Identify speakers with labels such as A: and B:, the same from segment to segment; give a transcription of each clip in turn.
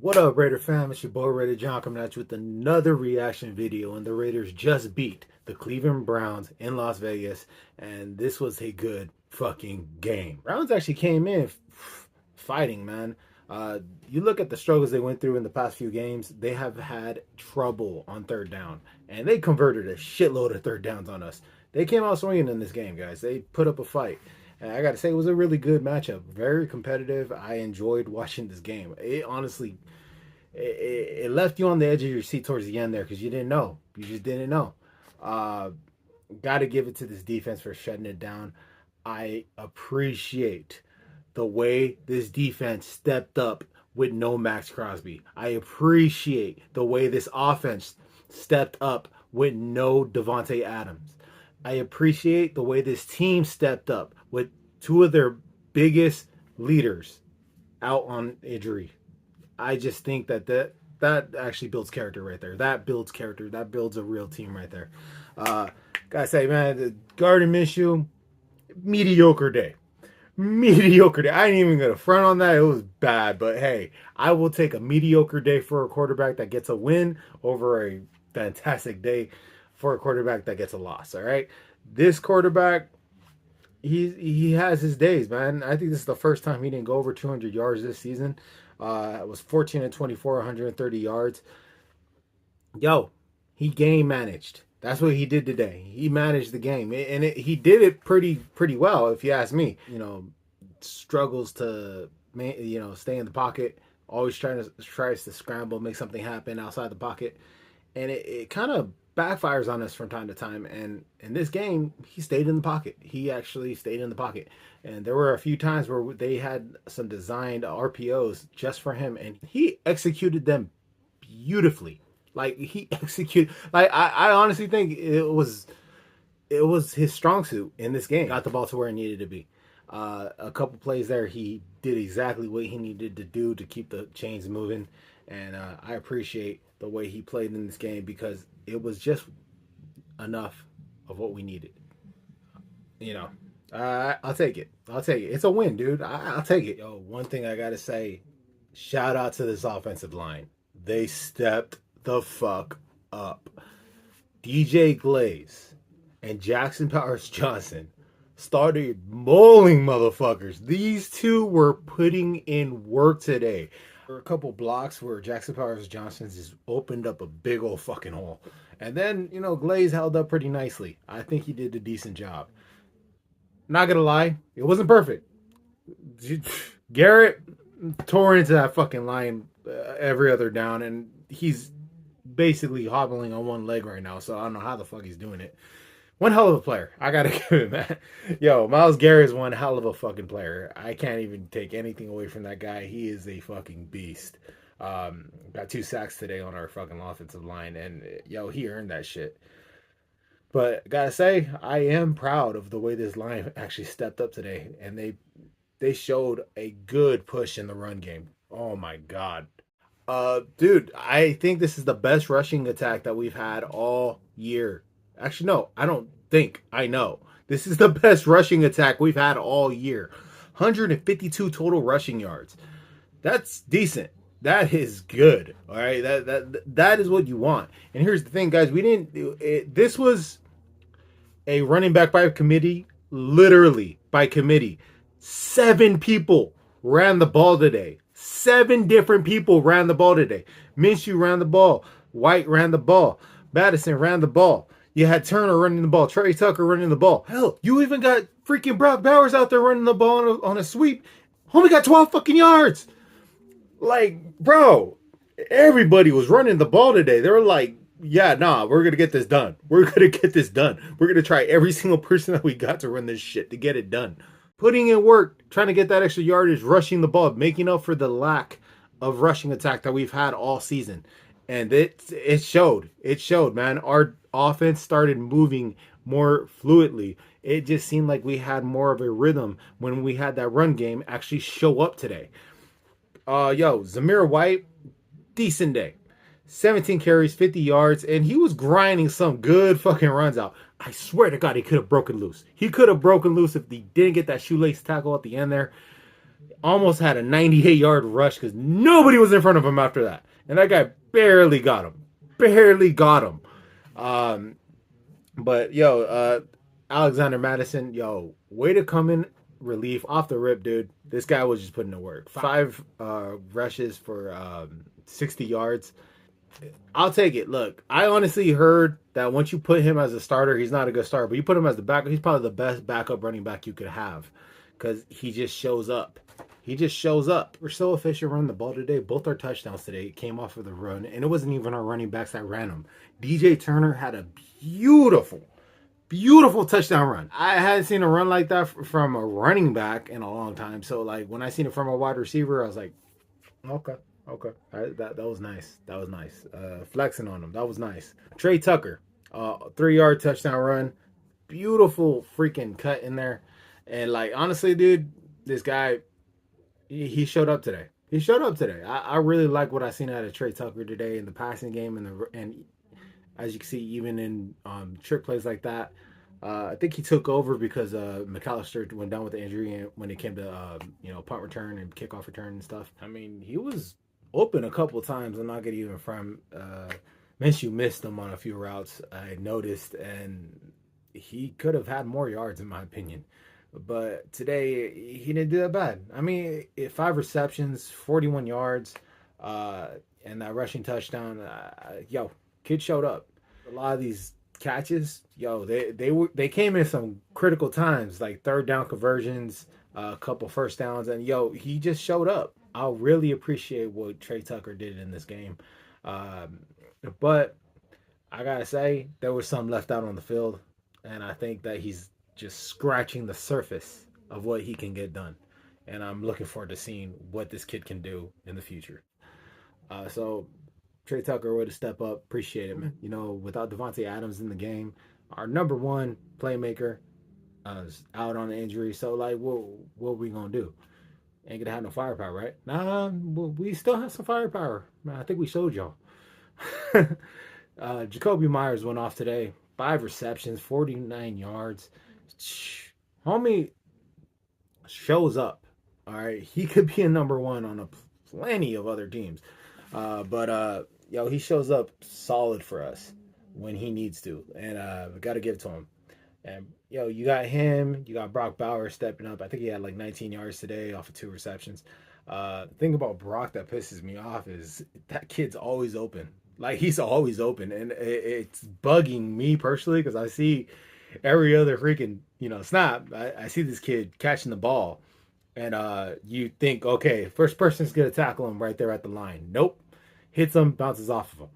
A: What up, Raider fam? It's your boy Raider John coming at you with another reaction video. And the Raiders just beat the Cleveland Browns in Las Vegas, and this was a good fucking game. Browns actually came in fighting, man. You look at the struggles they went through in the past few games, they have had trouble on third down, and they converted a shitload of third downs on us. They came out swinging in this game, guys. They put up a fight. And I got to say, it was a really good matchup. Very competitive. I enjoyed watching this game. It honestly, it left you on the edge of your seat towards the end there because you didn't know. You just didn't know. Got to give it to this defense for shutting it down. I appreciate the way this defense stepped up with no Max Crosby. I appreciate the way this offense stepped up with no Devontae Adams. I appreciate the way this team stepped up with two of their biggest leaders out on injury. I just think that actually builds character right there. That builds character. That builds a real team right there. Gotta say, man, the Gardner Minshew, mediocre day. Mediocre day. I ain't even gonna front on that. It was bad, but hey, I will take a mediocre day for a quarterback that gets a win over a fantastic day for a quarterback that gets a loss. All right, this quarterback, he has his days, man. I think this is the first time he didn't go over 200 yards this season. It was 14 and 24, 130 yards. Yo, he game managed. That's what he did today. He managed the game, and he did it pretty well, if you ask me. You know, struggles to stay in the pocket. Always tries to scramble, make something happen outside the pocket, and it kind of backfires on us from time to time. And in this game, he stayed in the pocket. He actually stayed in the pocket. And there were a few times where they had some designed RPOs just for him, and he executed them beautifully. Like, he executed, like, I honestly think it was his strong suit in this game. Got the ball to where it needed to be. A couple plays there, he did exactly what he needed to do to keep the chains moving. And I appreciate the way he played in this game because it was just enough of what we needed. You know, I'll take it. I'll take it. It's a win, dude. I'll take it. Yo, one thing I got to say, shout out to this offensive line. They stepped the fuck up. DJ Glaze and Jackson Powers Johnson started mauling motherfuckers. These two were putting in work today. There were a couple blocks where Jackson Powers Johnson just opened up a big old fucking hole. And then, Glaze held up pretty nicely. I think he did a decent job. Not gonna lie, it wasn't perfect. Garrett tore into that fucking line every other down, and he's basically hobbling on one leg right now, so I don't know how the fuck he's doing it. One hell of a player. I gotta give it, man. Yo, Myles Garrett is one hell of a fucking player. I can't even take anything away from that guy. He is a fucking beast. Got 2 sacks today on our fucking offensive line, and yo, he earned that shit. But gotta say, I am proud of the way this line actually stepped up today, and they showed a good push in the run game. Oh my god. Dude, I think this is the best rushing attack that we've had all year. Actually, no, I don't think. I know. This is the best rushing attack we've had all year. 152 total rushing yards. That's decent. That is good. All right, that is what you want. And here's the thing, guys. This was a running back by committee, literally by committee. 7 people ran the ball today. 7 different people ran the ball today. Minshew ran the ball. White ran the ball. Madison ran the ball. You had Turner running the ball. Trey Tucker running the ball. Hell, you even got freaking Brock Bowers out there running the ball on a sweep. Homie got 12 fucking yards. Like, bro, everybody was running the ball today. They were like, yeah, nah, we're going to get this done. We're going to get this done. We're going to try every single person that we got to run this shit to get it done. Putting in work, trying to get that extra yardage, rushing the ball, making up for the lack of rushing attack that we've had all season. And it showed. It showed, man. Our offense started moving more fluidly. It just seemed like we had more of a rhythm when we had that run game actually show up today. Zamir White, decent day. 17 carries, 50 yards, and he was grinding some good fucking runs out. I swear to God, he could have broken loose. He could have broken loose if he didn't get that shoelace tackle at the end there. Almost had a 98-yard rush because nobody was in front of him after that. And that guy barely got him. Barely got him. Um, but, Alexander Madison, way to come in relief off the rip, dude. This guy was just putting in work. Five rushes for 60 yards. I'll take it. Look, I honestly heard that once you put him as a starter, he's not a good starter. But you put him as the backup, he's probably the best backup running back you could have because he just shows up. He just shows up. We're so efficient running the ball today. Both our touchdowns today came off of the run, and it wasn't even our running backs that ran them. DJ Turner had a beautiful touchdown run. I hadn't seen a run like that from a running back in a long time. So, like, when I seen it from a wide receiver, I was like, okay. Okay, that was nice. That was nice. Flexing on him. That was nice. Trey Tucker, 3-yard touchdown run. Beautiful freaking cut in there. And like honestly, dude, this guy, he showed up today. He showed up today. I really like what I seen out of Trey Tucker today in the passing game and as you can see, even in trick plays like that. I think he took over because McAllister went down with the injury when it came to punt return and kickoff return and stuff. I mean, he was open a couple times. I'm not gonna even from Minshew missed him on a few routes. I noticed, and he could have had more yards in my opinion. But today he didn't do that bad. I mean, 5 receptions, 41 yards, and that rushing touchdown. Kid showed up. A lot of these catches, they came in some critical times, like third down conversions, a couple first downs, and he just showed up. I really appreciate what Trey Tucker did in this game. But I gotta say, there was some left out on the field, and I think that he's just scratching the surface of what he can get done. And I'm looking forward to seeing what this kid can do in the future. So Trey Tucker would have stepped up. Appreciate it, man. Without Devontae Adams in the game, our number one playmaker is out on an injury. So, like, what are we going to do? Ain't going to have no firepower, right? Nah, we still have some firepower. Man, I think we showed y'all. Jacoby Myers went off today. 5 receptions, 49 yards. Homie shows up. All right. He could be a number one on plenty of other teams. But he shows up solid for us when he needs to, and we got to give it to him. And you got him, you got Brock Bowers stepping up. I think he had like 19 yards today off of 2 receptions. The thing about Brock that pisses me off is that kid's always open. Like, he's always open, and it's bugging me personally because I see every other freaking snap. I see this kid catching the ball, and you think, okay, first person's gonna tackle him right there at the line. Nope. Hits him, bounces off of him.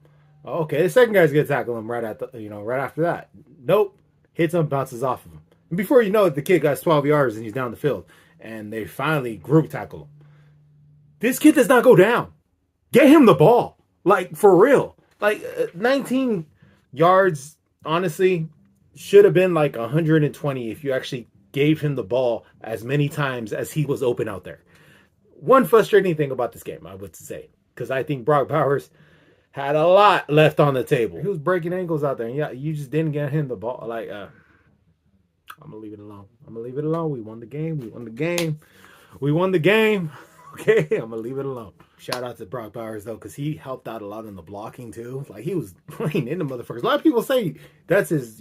A: Okay, the second guy's gonna tackle him right after that. Nope. Hits him, bounces off of him. And before you know it, the kid got 12 yards and he's down the field. And they finally group tackle him. This kid does not go down. Get him the ball. Like, for real. Like, 19 yards, honestly, should have been like 120 if you actually gave him the ball as many times as he was open out there. One frustrating thing about this game, I would say, because I think Brock Bowers had a lot left on the table. He was breaking ankles out there, and you just didn't get him the ball. Like, I'm gonna leave it alone. We won the game. Okay, I'm gonna leave it alone. Shout out to Brock Bowers though, because he helped out a lot in the blocking too. Like, he was playing in the motherfuckers. A lot of people say that's his,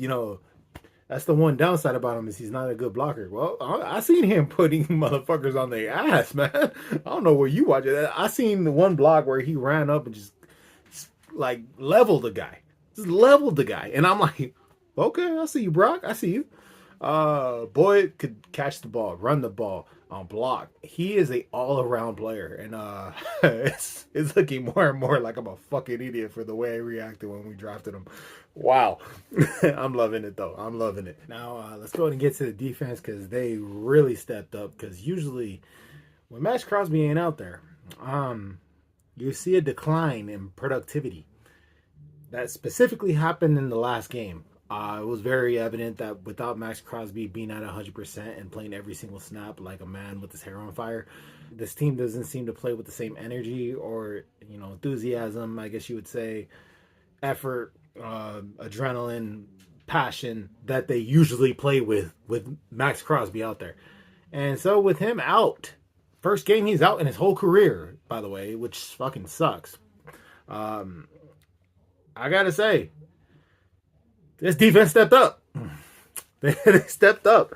A: that's the one downside about him is he's not a good blocker. Well, I seen him putting motherfuckers on their ass, man. I don't know where you watch it. I seen the one block where he ran up and just like leveled the guy. Just leveled the guy. And I'm like, okay, I see you, Brock. I see you. Boy could catch the ball, run the ball, block. He is a all-around player, and it's looking more and more like I'm a fucking idiot for the way I reacted when we drafted him. Wow. I'm loving it though. I'm loving it. Now let's go ahead and get to the defense because they really stepped up. Because usually when Max Crosby ain't out there, you see a decline in productivity. That specifically happened in the last game. It was very evident that without Max Crosby being at 100% and playing every single snap like a man with his hair on fire, this team doesn't seem to play with the same energy or, enthusiasm, I guess you would say, effort, adrenaline, passion that they usually play with Max Crosby out there. And so with him out, First game he's out in his whole career, by the way, which fucking sucks. I gotta say, this defense stepped up. They stepped up,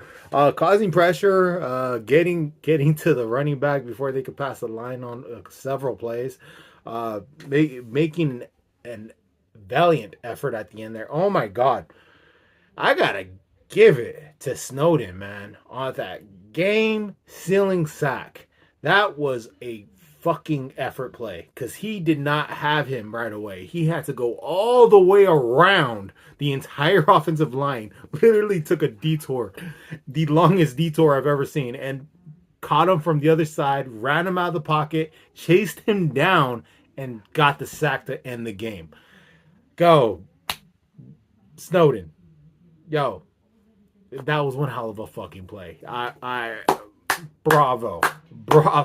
A: causing pressure, getting to the running back before they could pass the line on several plays, making an valiant effort at the end there. Oh my God, I gotta give it to Snowden, man, on that game-sealing sack. That was a fucking effort play because he did not have him right away. He had to go all the way around the entire offensive line. Literally took a detour, the longest detour I've ever seen, and caught him from the other side, ran him out of the pocket, chased him down, and got the sack to end the game. Go, Snowden. Yo, that was one hell of a fucking play. Bravo. Bravo,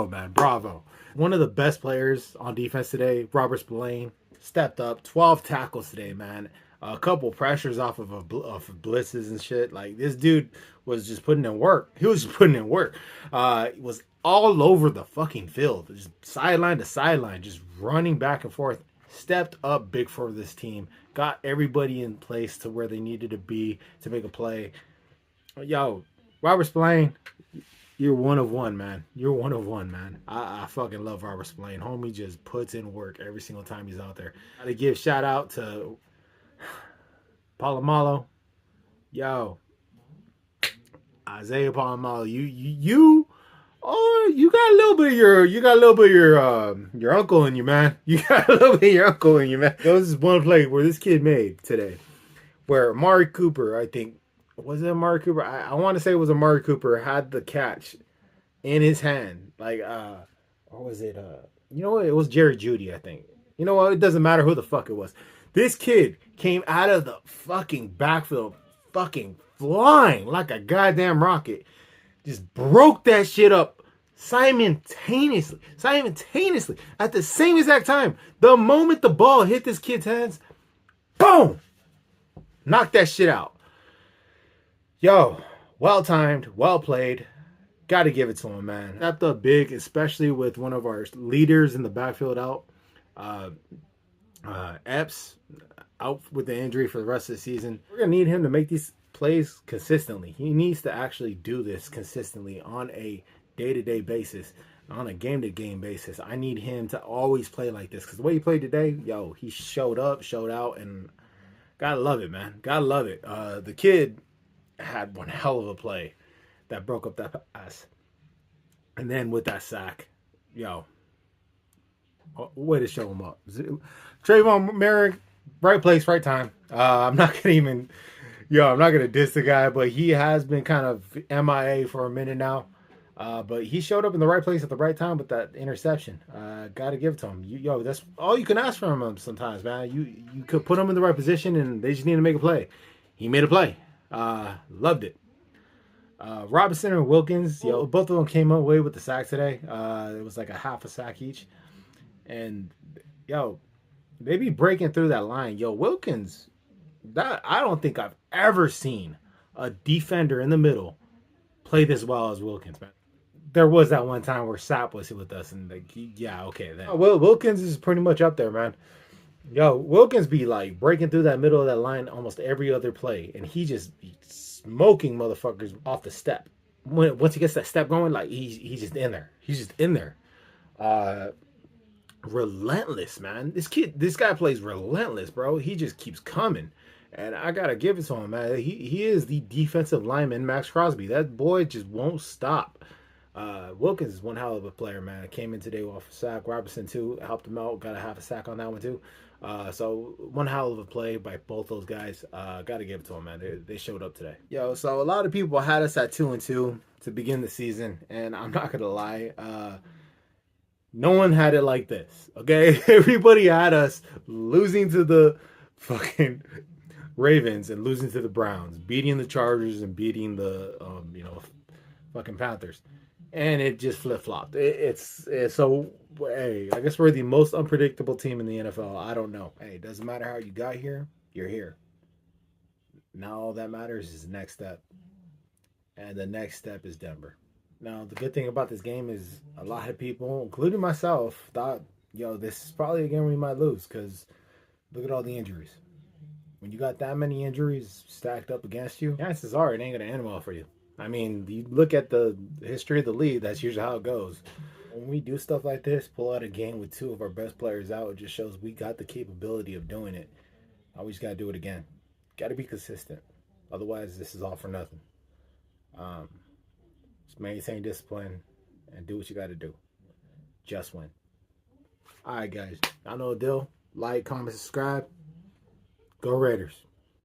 A: man. Bravo. One of the best players on defense today, Robert Spillane, stepped up. 12 tackles today, man. A couple pressures off of blitzes and shit. Like, this dude was just putting in work. He was just putting in work. He was all over the fucking field. Just sideline to sideline, just running back and forth. Stepped up big for this team. Got everybody in place to where they needed to be to make a play. Yo, Robert Spillane, you're one of one, man. You're one of one, man. I fucking love Robert Spillane. Homie just puts in work every single time he's out there. Gotta give shout out to Palomalo. Yo, Isaiah Palomalo, you got a little bit of your uncle in you, man. You got a little bit of your uncle in you, man. There was this one play where this kid made today, where Amari Cooper, I think, was it Amari Cooper? I want to say it was Amari Cooper, had the catch in his hand. Like, or was it, you know what? It was Jerry Jeudy, I think. You know what? It doesn't matter who the fuck it was. This kid came out of the fucking backfield, fucking flying like a goddamn rocket. Just broke that shit up simultaneously at the same exact time. The moment the ball hit this kid's hands, boom, knocked that shit out. Yo, well timed, well played. Got to give it to him, man. Stepped up big, especially with one of our leaders in the backfield out. Epps out with the injury for the rest of the season. We're gonna need him to make these plays consistently. He needs to actually do this consistently on a day-to-day basis, on a game-to-game basis. I need him to always play like this because the way he played today, yo, he showed up, showed out, and gotta love it, man. Gotta love it. The kid had one hell of a play that broke up that pass, and then with that sack, yo, way to show him up. Trayvon Merrick, right place, right time. I'm not gonna diss the guy, but he has been kind of MIA for a minute now. But he showed up in the right place at the right time with that interception. Got to give it to him. Yo, that's all you can ask from him sometimes, man. You could put him in the right position, and they just need to make a play. He made a play. Loved it. Robinson and Wilkins, yo, both of them came away with the sack today. It was like a half a sack each. And, yo, they be breaking through that line. Yo, Wilkins, that I don't think I've ever seen a defender in the middle play this well as Wilkins, man. There was that one time where Sapp was with us, and like, yeah, okay, then. Well, Wilkins is pretty much up there, man. Yo, Wilkins be like breaking through that middle of that line almost every other play, and he just be smoking motherfuckers off the step. Once he gets that step going, like he's just in there. He's just in there. Relentless, man. This guy plays relentless, bro. He just keeps coming. And I gotta give it to him, man. He is the defensive lineman, Max Crosby. That boy just won't stop. Wilkins is one hell of a player, man. Came in today off a sack. Robinson, too, helped him out. Got a half a sack on that one, too. So one hell of a play by both those guys. Gotta give it to them, man. They showed up today. Yo, so a lot of people had us at 2-2 to begin the season. And I'm not gonna lie. No one had it like this, okay? Everybody had us losing to the fucking Ravens and losing to the Browns, beating the Chargers and beating the fucking Panthers, and it just flip-flopped. It's so, hey, I guess we're the most unpredictable team in the NFL. I don't know. Hey, it doesn't matter how you got here, you're here. Now all that matters is the next step, and the next step is Denver. Now, the good thing about this game is a lot of people, including myself, thought, yo, this is probably a game we might lose because look at all the injuries. When you got that many injuries stacked up against you, chances are it ain't going to end well for you. I mean, you look at the history of the league, that's usually how it goes. When we do stuff like this, pull out a game with two of our best players out, it just shows we got the capability of doing it. Always got to do it again. Got to be consistent. Otherwise, this is all for nothing. Um, just maintain discipline and do what you got to do. Just win. All right, guys. I know the deal. Like, comment, subscribe. Go Raiders.